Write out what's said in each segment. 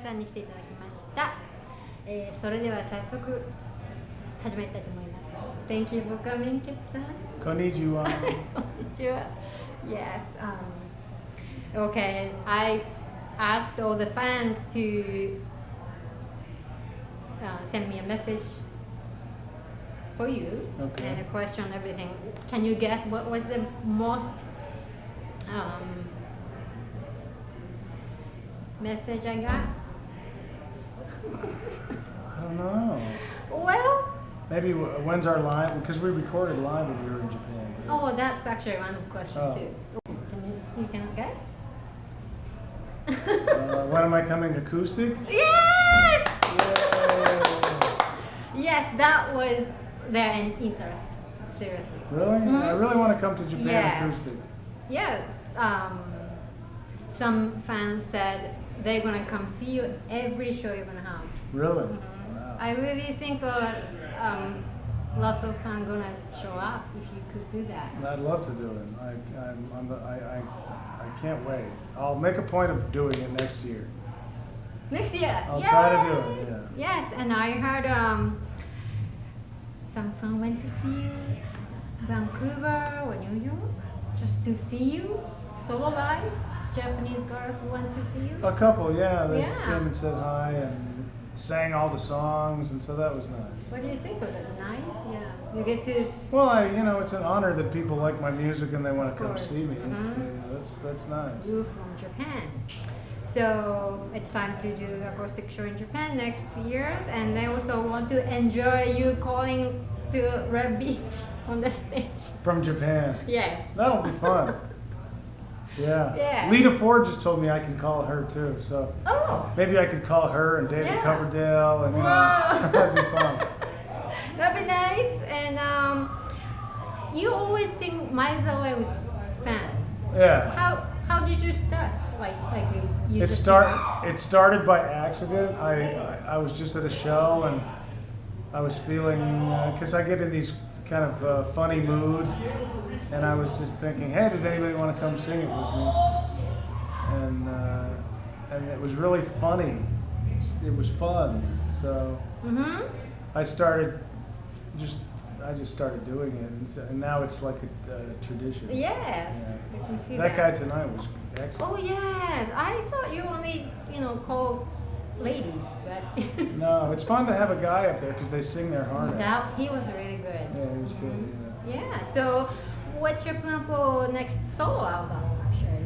さんに来ていただきました。それでは早速始めたいと思います。Thank you for coming, Kip さん。Konnichiwa. Konnichiwa. Yes. Okay. I asked all the fans to send me a message for you and a question, everything. Can you guess what was the most message I got? I don't know. Well, maybe when's our live? Because we recorded live when we were in Japan. Oh, that's actually one question too. You can guess? When am I coming acoustic? Yes! Yay! Yes, that was their interest. Seriously. Really? Mm-hmm. I really want to come to Japan acoustic. Yes. Some fans said they're gonna come see you every show you're gonna have. Really? Mm-hmm. Wow. I really think lots of fans gonna show up if you could do that. I'd love to do it. I can't wait. I'll make a point of doing it next year. Next year. I'll try to do it. Yeah. Yes, and I heard some fans went to see you Vancouver or New York just to see you solo live. Japanese girls went to see you. A couple, yeah. They Yeah. came and said hi and sang all the songs, and so that was nice. What do you think of it? Nice? Yeah. You get to. Well, it's an honor that people like my music and they want to come course. see me. Mm-hmm. So, that's nice. You from Japan. So it's time to do acoustic show in Japan next year, and I also want to enjoy you calling to Red Beach on the stage. From Japan. Yes. That'll be fun. Yeah. Yeah. Lita Ford just told me I can call her too, so maybe I could call her and David Coverdale, and that'd be fun. That'd be nice. And you always sing "Miles Away" with fans. Yeah. How did you start? Like you It started by accident. I was just at a show and I was feeling, because I get in these kind of funny mood, and I was just thinking, hey, does anybody want to come sing it with me? And it was really funny. It was fun. So I just started doing it, and now it's like a tradition. Yes, Yeah. I can see That guy tonight was excellent. Oh yes, I thought you only call ladies, but No, it's fun to have a guy up there because they sing their heart out. he was really good. Yeah, he was good. Yeah. Yeah. So, what's your plan for next solo album? Actually.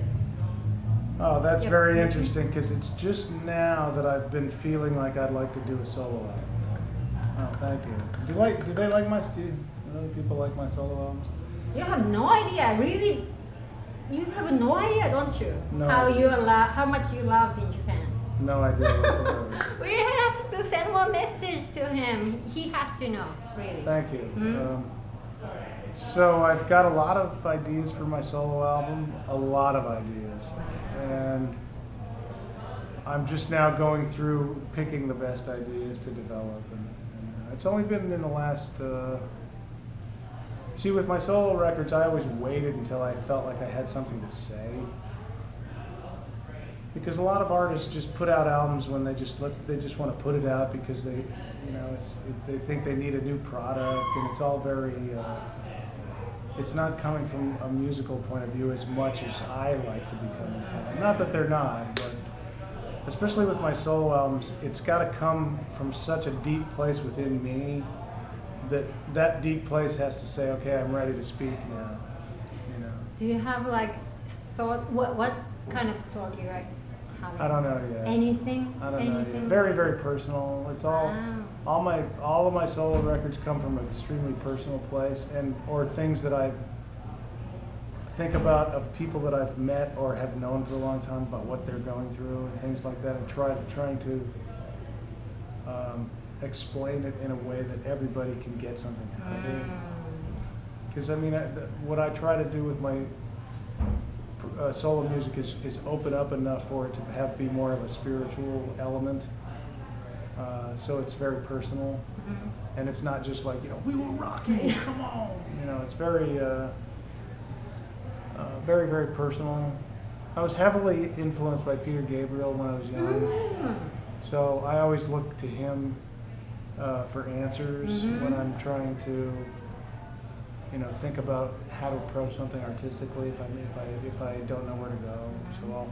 Oh, that's very interesting because it's just now that I've been feeling like I'd like to do a solo album. Oh, thank you. Do they like my? Do other people like my solo albums? You have no idea, really. You have no idea, don't you? No. How much you loved in Japan. No idea whatsoever. We have to send one message to him. He has to know, really. Thank you. Mm-hmm. So I've got a lot of ideas for my solo album, a lot of ideas, and I'm just now going through picking the best ideas to develop. And it's only been in the last. See, with my solo records, I always waited until I felt like I had something to say. Because a lot of artists just put out albums when they just want to put it out because they think they need a new product, and it's all very. It's not coming from a musical point of view as much as I like to be coming from. Not that they're not, but especially with my solo albums, it's got to come from such a deep place within me that deep place has to say, okay, I'm ready to speak now. Do you have thought? What kind of thought you like? I don't know yet. Anything? I don't know yet. Very, very personal. It's all of my solo records come from an extremely personal place, or things that I think about of people that I've met or have known for a long time about what they're going through and things like that, and trying to explain it in a way that everybody can get something out of it. Because what I try to do with my solo music is open up enough for it to be more of a spiritual element. So it's very personal, and it's not just like we will rock you, come on. It's very, very, very personal. I was heavily influenced by Peter Gabriel when I was young. So I always look to him for answers when I'm trying to, think about how to approach something artistically. If I don't know where to go, so I'll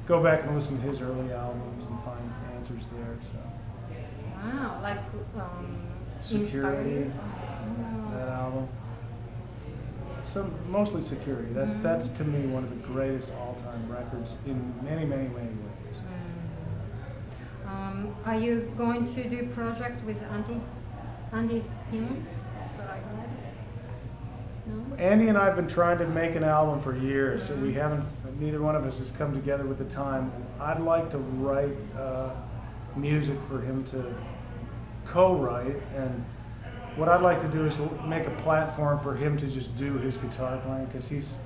go back and listen to his early albums and find answers there. So. Wow, like Security, that album. So mostly Security. That's to me one of the greatest all-time records in many, many, many ways. Are you going to do project with Andy Simmons? That's what I heard. No? Andy and I have been trying to make an album for years, so we haven't. Neither one of us has come together with the time. I'd like to write music for him to co-write, and what I'd like to do is make a platform for him to just do his guitar playing, because he's.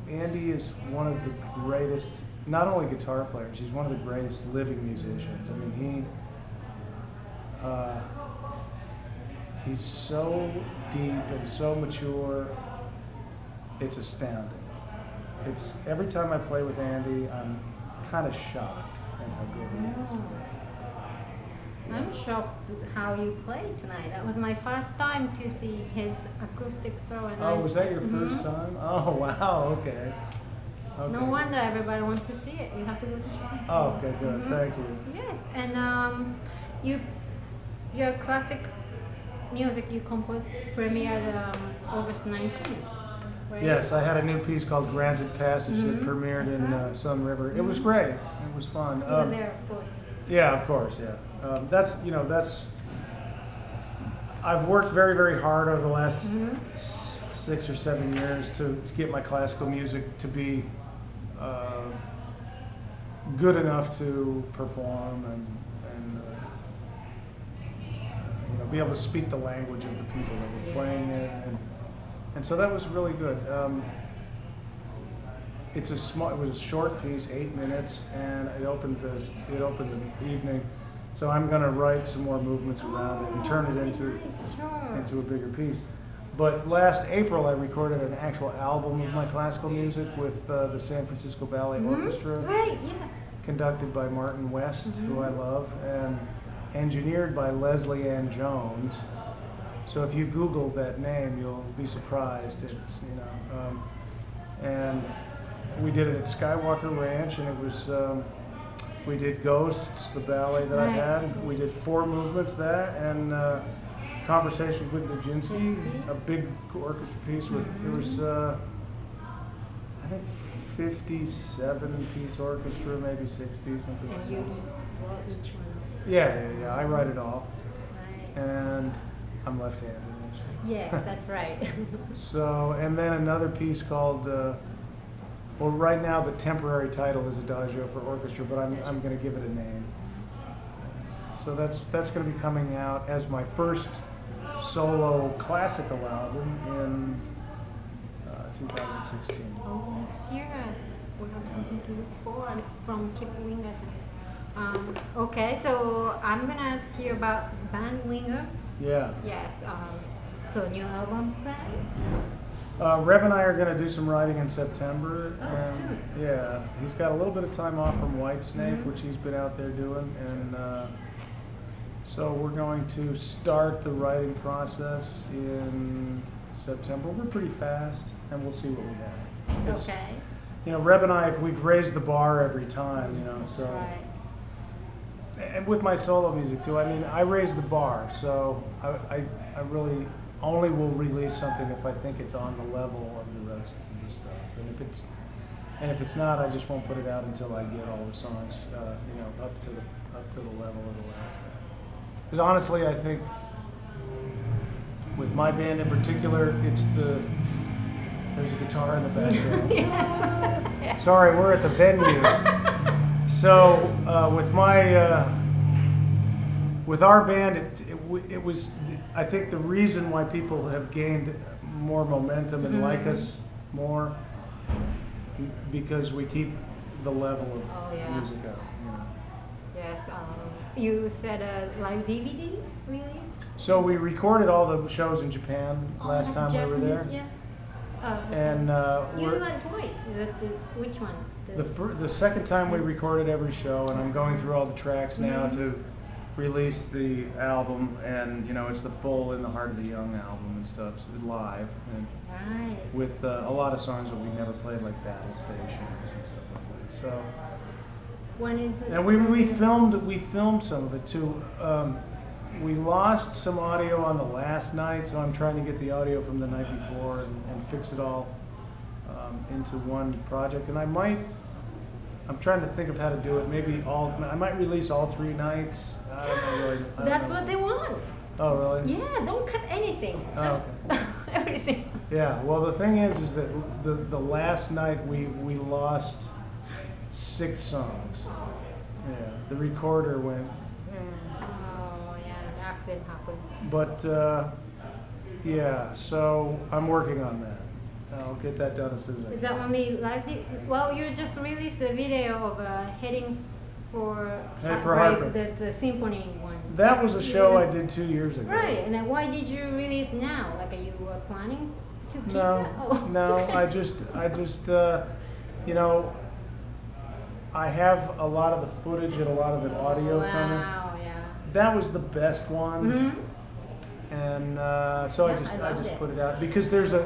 Andy is one of the greatest, not only guitar players, he's one of the greatest living musicians. I mean, he's so deep and so mature, it's astounding. It's every time I play with Andy, I'm kind of shocked at how good he is. I'm shocked how you played tonight. That was my first time to see his acoustic show. And was that your first time? Oh, wow, okay. No wonder everybody wants to see it. You have to go to show. Oh, okay, good. Thank you. Yes, and your classic music you composed premiered August 19th. Right? Yes, I had a new piece called Granted Passage that premiered in Sun River. It was great. It was fun. You were there, of course. Yeah, of course, yeah. I've worked very, very hard over the last 6 or 7 years to get my classical music to be good enough to perform and be able to speak the language of the people that were playing it, and so that was really good. It was a short piece, 8 minutes, and it opened the evening. So I'm going to write some more movements around it and turn it into a bigger piece. But last April, I recorded an actual album of my classical music with the San Francisco Ballet Orchestra, right? Yes. Conducted by Martin West, who I love, and engineered by Leslie Ann Jones. So if you Google that name, you'll be surprised. It's and we did it at Skywalker Ranch, and it was. We did Ghosts, the ballet that I had. We did 4 movements there, and Conversations with Nijinsky, a big orchestra piece with, it was, I think, 57-piece orchestra, maybe 60, something like that. And you wrote each one? Yeah, I write it all. Right. And I'm left-handed, actually. Yes, that's right. So, and then another piece called, well, right now the temporary title is Adagio for Orchestra, but I'm going to give it a name. So that's going to be coming out as my first solo classical album in 2016. Oh, next year we'll have something to look forward from Kip Winger. Okay, so I'm going to ask you about Band Winger. Yeah. Yes. So new album plan? Reb and I are going to do some writing in September. Oh, and soon. Yeah, he's got a little bit of time off from Whitesnake, which he's been out there doing, and so we're going to start the writing process in September. We're pretty fast, and we'll see what we have. Okay. Reb and I, we've raised the bar every time, so. Right. And with my solo music too, I raise the bar, so I really only will release something if I think it's on the level of the rest of the stuff. And if it's not, I just won't put it out until I get all the songs, up to the level of the last time. Because honestly, I think with my band in particular, there's a guitar in the background. Yes. Sorry, we're at the venue. So with our band, it was, I think the reason why people have gained more momentum and like us more, because we keep the level of music up. Yes. You said a live DVD release? So we recorded all the shows in Japan last time we were there. Yeah. And you went twice. Is that which one? the second time we recorded every show, and I'm going through all the tracks now to release the album, and you know it's the full In the Heart of the Young album and stuff, so live, and with a lot of songs that we never played, like Battle Stations and stuff like that. So when is it? and we filmed some of it too. We lost some audio on the last night, so I'm trying to get the audio from the night before and fix it all into one project. And I'm trying to think of how to do it. Maybe I might release all 3 nights. I don't know really. That's what they want. Oh, really? Yeah, don't cut anything. Just everything. Yeah, well the thing is that the last night we lost 6 songs. Yeah, the recorder went. Oh, yeah, an accident happened. But yeah, so I'm working on that. I'll get that done as soon as I can. Is that only live? Well, you just released the video of Heading for Heartbreak, the symphony one. That was a show I did 2 years ago. Right, and then why did you release now? Like, you were planning to keep that? Oh. No, I just, you know, I have a lot of the footage and a lot of the audio from it. Wow, yeah. That was the best one. Mm-hmm. And so I just put it out because there's a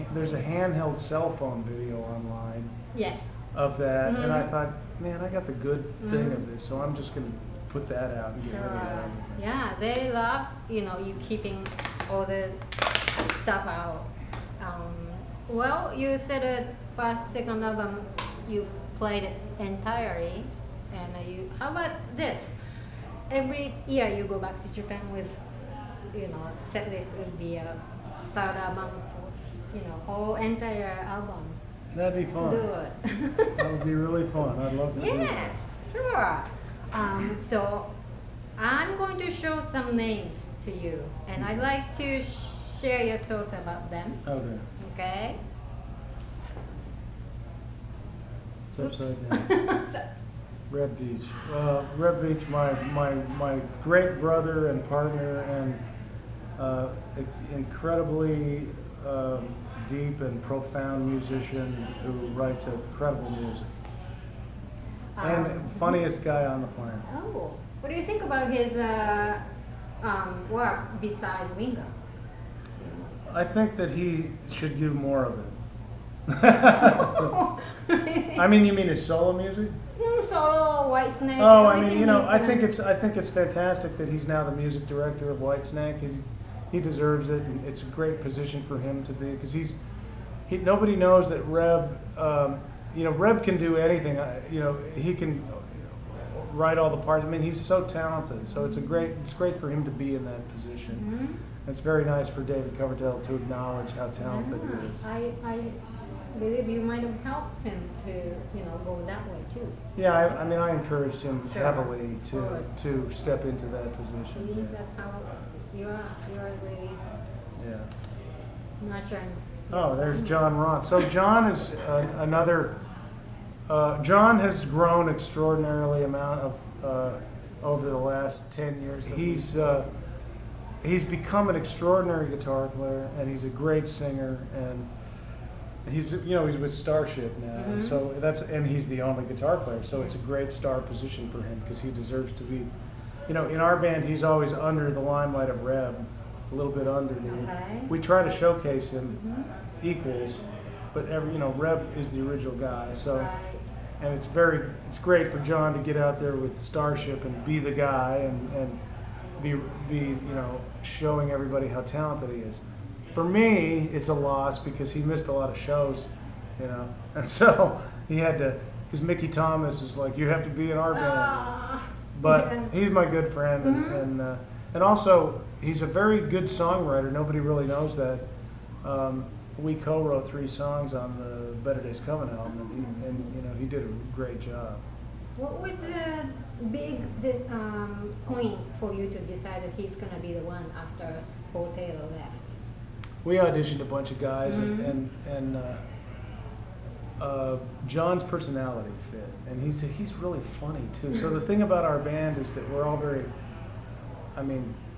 handheld cell phone video online. Yes. Of that, and I thought, man, I got the good thing of this, so I'm just gonna put that out and get rid of that. Yeah, they love you keeping all the stuff out. Well, you said it first, second album you played it entirely, and how about this? Every year you go back to Japan with set list would be a third album, whole entire album. That'd be fun. Do it. That would be really fun. I'd love to do that. Yes, sure. So I'm going to show some names to you, and I'd like to share your thoughts about them. Okay. Okay? It's upside down. Red Beach. Red Beach, my great brother and partner, and incredibly deep and profound musician who writes incredible music. And funniest guy on the planet. Oh, what do you think about his work besides Winger? I think that he should do more of it. I mean, you mean his solo music? Solo, Whitesnake. Oh, I mean, I think it's fantastic that he's now the music director of Whitesnake. He deserves it, and it's a great position for him to be because nobody knows that Reb. Reb can do anything. He can write all the parts. I mean, he's so talented. So it's great for him to be in that position. Mm-hmm. It's very nice for David Coverdale to acknowledge how talented he is. I believe you might have helped him to go that way too. Yeah, I encouraged him heavily to step into that position. I believe that's how you are really nurturing. Oh, there's John Roth. So John is another. John has grown extraordinarily amount of over the last 10 years. He's become an extraordinary guitar player, and he's a great singer, and he's with Starship now, and so and he's the only guitar player. So it's a great star position for him because he deserves to be. In our band, he's always under the limelight of Reb, a little bit under. Okay. We try to showcase him equals, but Reb is the original guy. So, and it's great for John to get out there with Starship and be the guy and be showing everybody how talented he is. For me, it's a loss because he missed a lot of shows, and so he had to, because Mickey Thomas is like, you have to be in our band. But he's my good friend, and also he's a very good songwriter. Nobody really knows that. We co-wrote 3 songs on the Better Days Coming album, and he did a great job. What was the big point for you to decide that he's going to be the one after Paul Taylor left? We auditioned a bunch of guys, and John's personality fit, and he's really funny too. So the thing about our band is that we're all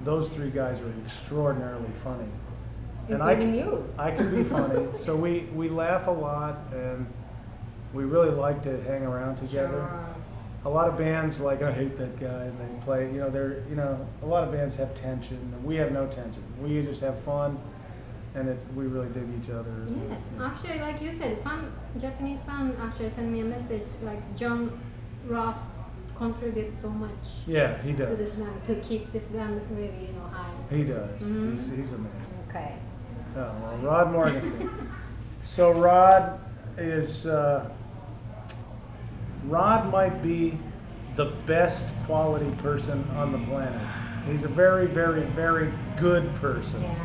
those 3 guys are extraordinarily funny, Including you. I can be funny. So we laugh a lot, and we really like to hang around together. Sure. A lot of bands like, I hate that guy, and they play, a lot of bands have tension, and we have no tension. We just have fun, and we really dig each other. Yes, actually, like you said, Japanese fan actually sent me a message like John Ross contributes so much. Yeah, he to does. this band to keep this band really, high. He does. Mhm. He's amazing. Okay. Oh, well, Rod Morgenstein. So Rod is, Rod might be the best quality person on the planet. He's a very, very, very good person. Yeah.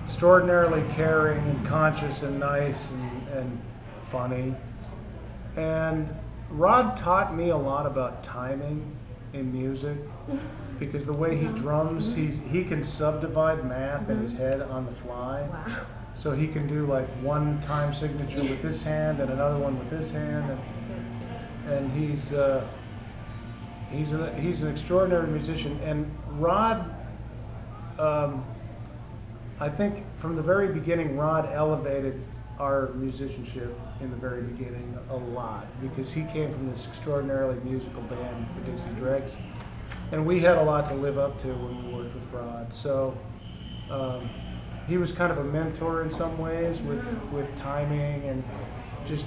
Extraordinarily caring and conscious and nice and funny. And Rod taught me a lot about timing in music, because the way he drums, he can subdivide math in his head on the fly. Wow. So he can do like one time signature with this hand and another one with this hand, and he's an extraordinary musician. And Rod, I think from the very beginning, Rod elevated our musicianship in the very beginning a lot, because he came from this extraordinarily musical band, the Dixie Dregs, and we had a lot to live up to when we worked with Rod. So he was kind of a mentor in some ways with timing and just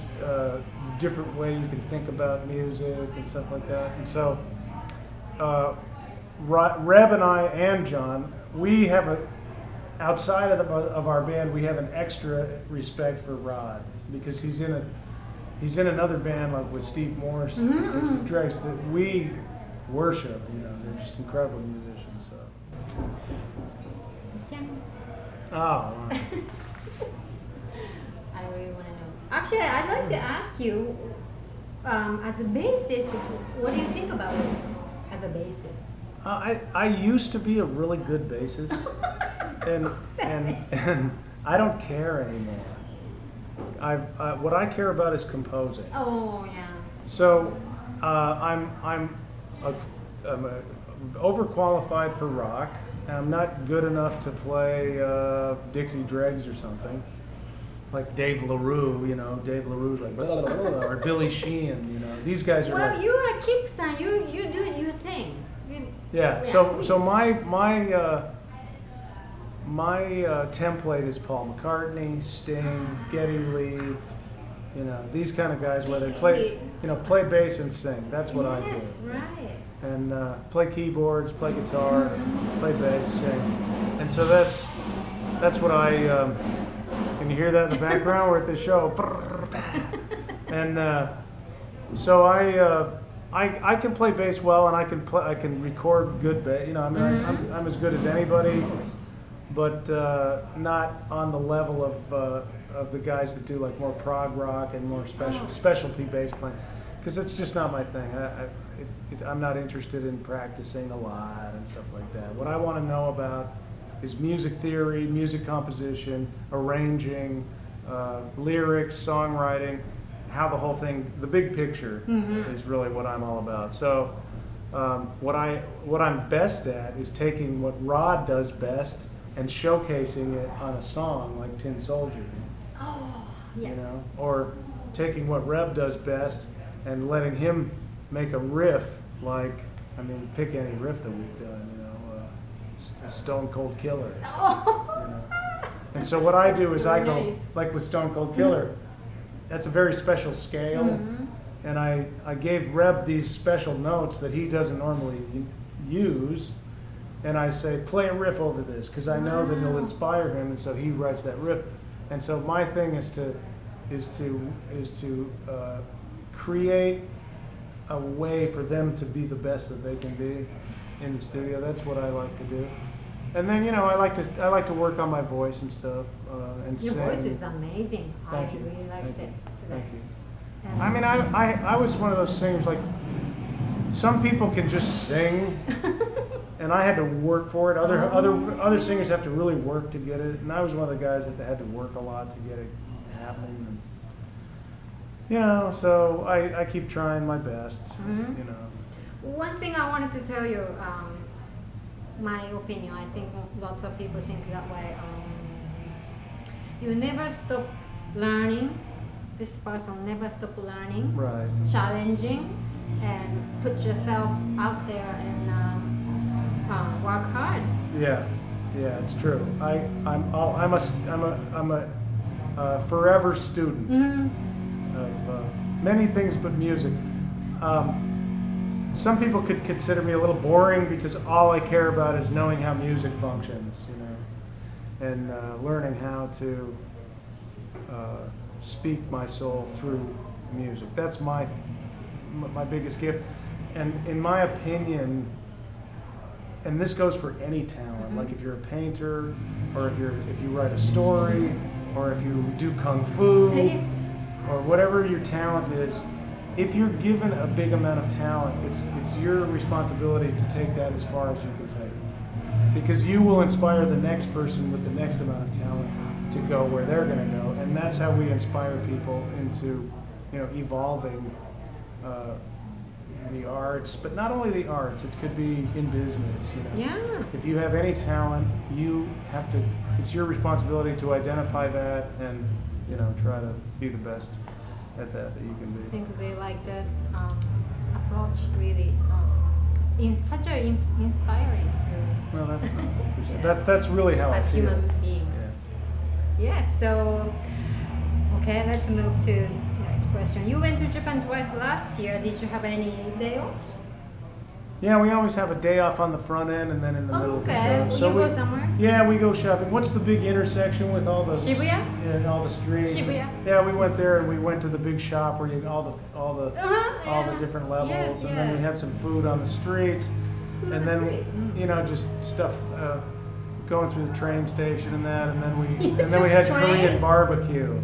different way you can think about music and stuff like that. And so Reb and I and John, we have outside of our band, we have an extra respect for Rod, because he's in another band like with Steve Morse and Dixie Dregs that we worship. They're just incredible musicians. So. Yeah. Oh. Wow. I really want to know. Actually, I'd like to ask you, as a bassist, what do you think about it as a bassist? I used to be a really good bassist, and I don't care anymore. What I care about is composing. Oh yeah. So I'm overqualified for rock. And I'm not good enough to play Dixie Dregs or something, like Dave LaRue. Dave LaRue's like blah, blah, blah, or Billy Sheehan. These guys are. Well, like, you are a Kip-san. You do your thing. Yeah. So my template is Paul McCartney, Sting, Geddy Lee. These kind of guys where they play bass and sing. That's what I do. Right. And play keyboards, play guitar, play bass, sing. And so that's what I. Can you hear that in the background? We're at the show. And so I can play bass well, and I can record good bass. I'm as good as anybody, but not on the level of the guys that do like more prog rock and more specialty bass playing, because it's just not my thing. I'm not interested in practicing a lot and stuff like that. What I want to know about is music theory, music composition, arranging, lyrics, songwriting, how the whole thing, the big picture is really what I'm all about. So what I'm best at is taking what Rod does best and showcasing it on a song like Tin Soldier. Oh, yes. Or taking what Reb does best and letting him make a riff, pick any riff that we've done, a Stone Cold Killer. Oh. And so what I do is I go, Nice. like with Stone Cold Killer, that's a very special scale, and I gave Reb these special notes that he doesn't normally use, and I say, play a riff over this, because I know that it'll inspire him, and so he writes that riff. And so my thing is to create a way for them to be the best that they can be in the studio. That's what I like to do. And then I like to work on my voice and stuff and Your sing. voice is amazing. Thank I you. really liked Thank it you. today. Thank you. And I was one of those singers, like, some people can just sing, and I had to work for it. Other singers have to really work to get it, and I was one of the guys that had to work a lot to get it happening. And, so I keep trying my best. One thing I wanted to tell you, my opinion, I think lots of people think that way. you never stop learning. This person never stop learning, Right. challenging, and put yourself out there and work hard. Yeah, yeah, it's true. I'm a forever student of many things but music. Some people could consider me a little boring because all I care about is knowing how music functions, you know, and learning how to speak my soul through music. That's my biggest gift. And in my opinion, and this goes for any talent, like if you're a painter, or if you write a story, or if you do kung fu, or whatever your talent is, if you're given a big amount of talent, it's your responsibility to take that as far as you can take it. Because you will inspire the next person with the next amount of talent to go where they're going to go. And that's how we inspire people into, you know, evolving the arts, but not only the arts, it could be in business, you know. Yeah. If you have any talent, you have to, it's your responsibility to identify that and, you know, try to be the best at that you can be. I think they like that approach really. Such a inspiring. Well, that's really how I as feel. human being. Yeah. Yes. So, okay, let's move to next question. You went to Japan twice last year. Did you have any day off? Yeah, we always have a day off on the front end and then in the middle of the Okay. show. You go somewhere? Yeah, we go shopping. What's the big intersection with all the Shibuya? Yeah, all the streets. Shibuya. Yeah, we went there and we went to the big shop where you all the different levels, Yes, and then we had some food on the street, Food on and the then street. you know, just stuff going through the train station and that, and then we You and then we took had train? Korean barbecue.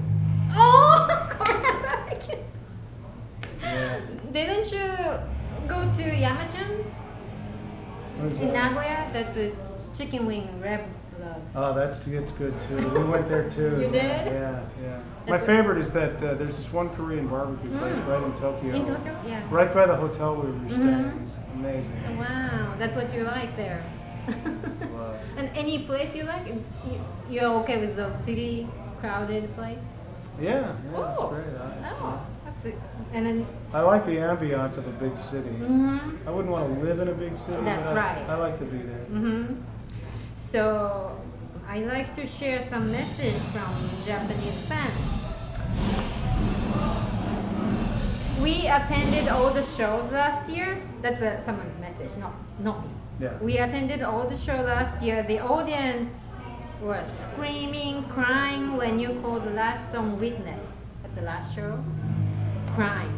Oh, Korean barbecue. Yeah. Didn't you go to Yamachan What is in that? Nagoya? That's a chicken wing Rev loves. Oh, it's good too. We went there too. You did? Yeah. My That's favorite is that there's this one Korean barbecue place right in Tokyo. In Tokyo? Yeah. Right by the hotel we were staying. Mhm. It's amazing. Wow, that's what you like there. Wow. And any place you like? You're okay with those city crowded place? Yeah, it's Oh. great. Oh, that's it. And then. I like the ambiance of a big city. Mhm. I wouldn't want to live in a big city, That's but right. I like to be there. Mhm. So I like to share some message from Japanese fans. We attended all the shows last year. That's someone's message, not me. Yeah. We attended all the shows last year. The audience was screaming, crying when you called the last song "Witness" at the last show. Crying.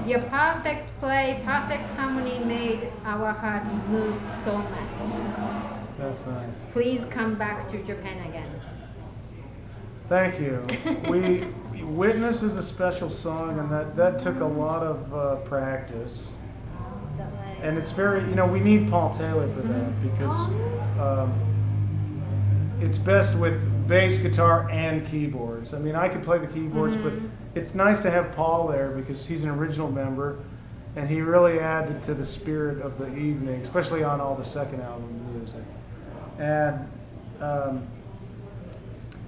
Your perfect play, perfect harmony made our heart move so much. That's nice. Please come back to Japan again. Thank you. Witness is a special song, and that took a lot of practice. And it's very, you know, we need Paul Taylor for that because it's best with bass guitar and keyboards. I mean, I could play the keyboards, but it's nice to have Paul there because he's an original member, and he really added to the spirit of the evening, especially on all the second album music. And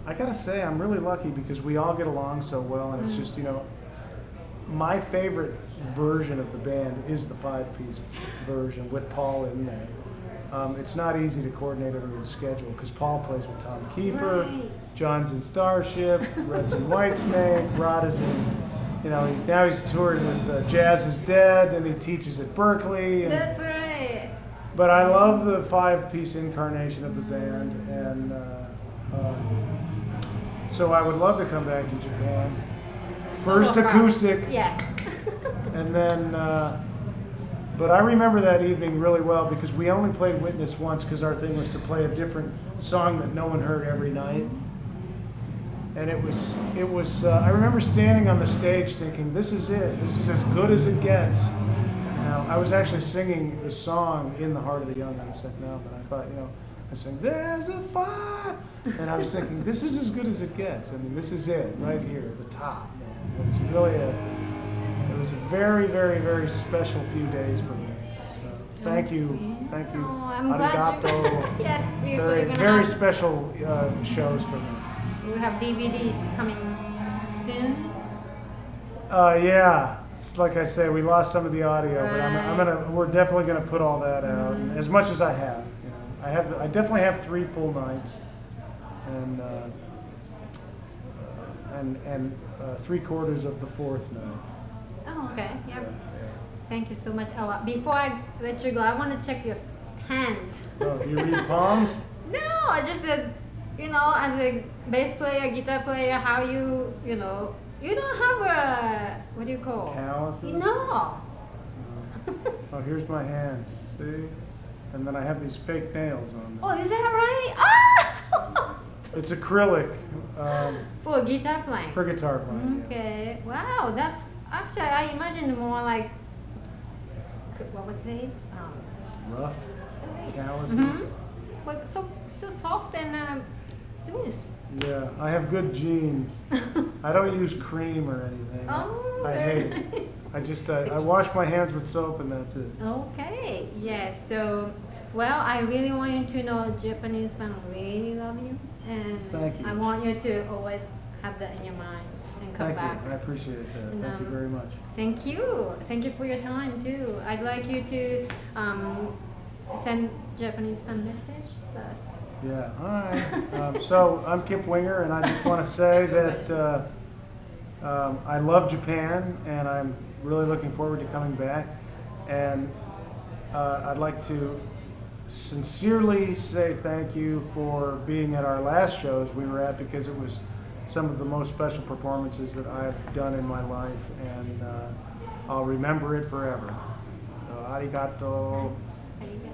I gotta say, I'm really lucky because we all get along so well, and it's just, you know, my favorite version of the band is the 5-piece version with Paul in there. It's not easy to coordinate everyone's schedule because Paul plays with Tom Kiefer, Right. John's in Starship, Red's in Whitesnake, Rod is in, you know, now he's touring with Jazz is Dead, and he teaches at Berkeley. And, That's right. but I love the 5-piece incarnation of the band, and so I would love to come back to Japan. First Solo acoustic, Yes. and then, but I remember that evening really well because we only played Witness once because our thing was to play a different song that no one heard every night. And it was, I remember standing on the stage thinking, this is it, this is as good as it gets. Now, I was actually singing the song In the Heart of the Young on the second album, and I thought, you know, I sang, there's a fire, and I was thinking, this is as good as it gets. I mean, this is it, right here, the top, man. It was really it was a very, very, very special few days for me. So, thank you. Oh, I'm glad you. Arigato. Yes, Very, so you're gonna very have special shows for me. we have DVDs coming soon. Yeah. It's like I say, we lost some of the audio, but we're definitely gonna put all that out as much as I have. You know, I definitely have 3 full nights, and 3/4 of the 4th night. Oh, okay. Yep. Yeah. Thank you so much. Before I let you go, I want to check your hands. Oh, do you read palms? No, I just said, as a bass player, guitar player, how you don't have a, what do you call? Calluses? No. Oh, here's my hands. See? And then I have these fake nails on them. Oh, is that right? Ah! It's acrylic. For guitar playing. For guitar playing. Okay. Yeah. Wow, that's actually, I imagined more like, what was it? Rough calluses. Like so soft and smooth. Yeah, I have good genes. I don't use cream or anything. Oh, I hate it. I just I wash my hands with soap and that's it. Okay. Yes. So, well, I really want you to know Japanese fans really love you, and Thank you. I want you to always have that in your mind and come Thank back. you. I appreciate that. And, Thank you very much. Thank you. Thank you for your time too. I'd like you to send Japanese fan message first. Yeah. Hi. So I'm Kip Winger, and I just want to say that I love Japan, and I'm really looking forward to coming back. And I'd like to sincerely say thank you for being at our last shows we were at, because it was some of the most special performances that I've done in my life, and I'll remember it forever. So, arigato. Arigato.